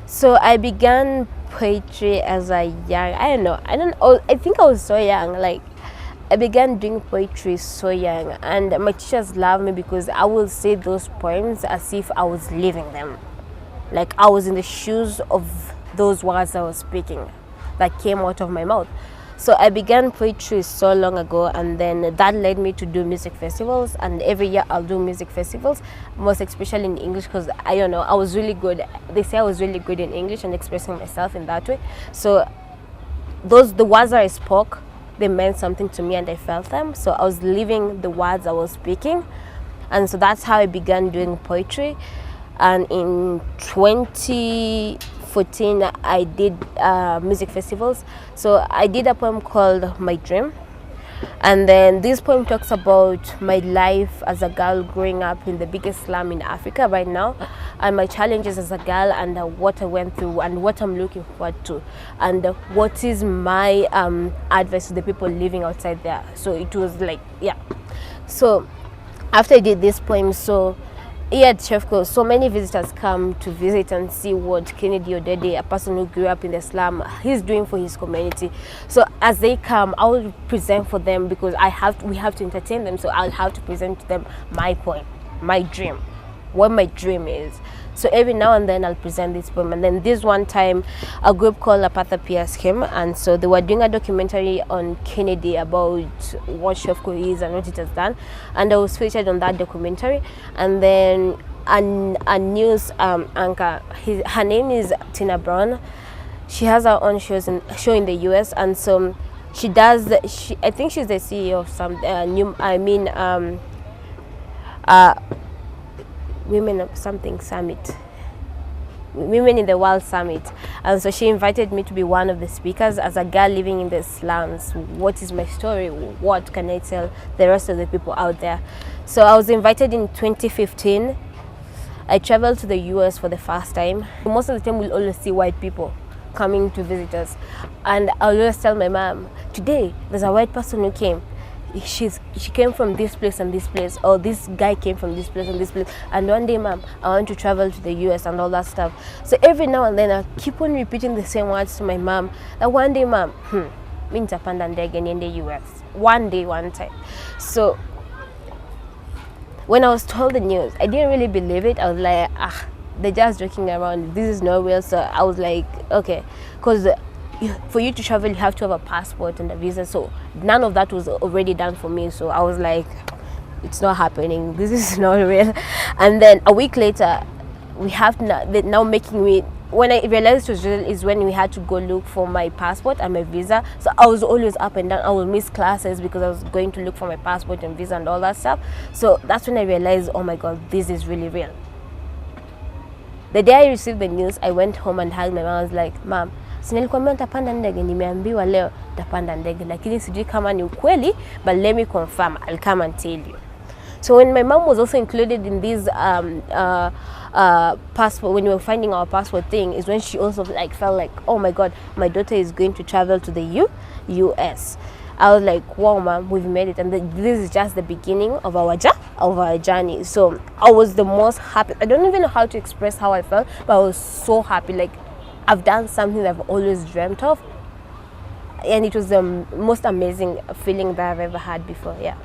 So I began poetry as a young, I think I was so young. Like, I began doing poetry so young, and my teachers love me because I will say those poems as if I was living them. Like, I was in the shoes of those words I was speaking that came out of my mouth. So I began poetry so long ago, and then that led me to do music festivals. And every year I'll do music festivals, most especially in English, because I don't know, I was really good. They say I was really good in English and expressing myself in that way. So the words that I spoke, they meant something to me, and I felt them. So I was living the words I was speaking, and so that's how I began doing poetry. And in 2014 I did music festivals. So I did a poem called My Dream, and then this poem talks about my life as a girl growing up in the biggest slum in Africa right now, and my challenges as a girl, and what I went through, and what I'm looking forward to, and what is my advice to the people living outside there. So it was like, yeah. So after I did this poem, so here at Chefco, so many visitors come to visit and see what Kennedy Odede, a person who grew up in the slum, he's doing for his community. So as they come, I will present for them, because we have to entertain them. So I'll have to present to them my poem, my dream, what my dream is. So every now and then I'll present this poem. And then this one time, a group called Apatha Pierce came, and so they were doing a documentary on Kennedy about what Chefco is and what it has done, and I was featured on that documentary. And then a news anchor, her name is Tina Brown. She has her own show in the US, and so I think she's the CEO of some Women of something summit, Women in the World Summit. And so she invited me to be one of the speakers as a girl living in the slums. What is my story? What can I tell the rest of the people out there? So I was invited in 2015. I traveled to the US for the first time. Most of the time we'll always see white people coming to visit us, and I'll always tell my mom, today there's a white person who came. She came from this place and this place, or this guy came from this place and this place, and one day, ma'am, I want to travel to the US and all that stuff. So every now and then I keep on repeating the same words to my mom, that one day, ma'am, mi nitapanda ndege niende US, one day, one time. So when I was told the news, I didn't really believe it. I was like, they're just joking around, this is not real. So I was like, okay, because for you to travel, you have to have a passport and a visa. So none of that was already done for me. So I was like, it's not happening. This is not real. And then a week later, we have now making me. When I realized it was real is when we had to go look for my passport and my visa. So I was always up and down. I would miss classes because I was going to look for my passport and visa and all that stuff. So that's when I realized, oh my God, this is really real. The day I received the news, I went home and hugged my mom. I was like, Mom, si nilikwambia nitapanda ndege, nimeambiwa leo nitapanda ndege, lakini sijui kama ni ukweli, but let me confirm, I'll come and tell you. So when my mom was also included in this passport, when we were finding our passport thing, is when she also felt like, oh my God, my daughter is going to travel to the US. I was like, wow, Mom, we've made it, and this is just the beginning of our journey. So I was the most happy. I don't even know how to express how I felt, but I was so happy. Like, I've done something that I've always dreamt of, and it was the most amazing feeling that I've ever had before. Yeah.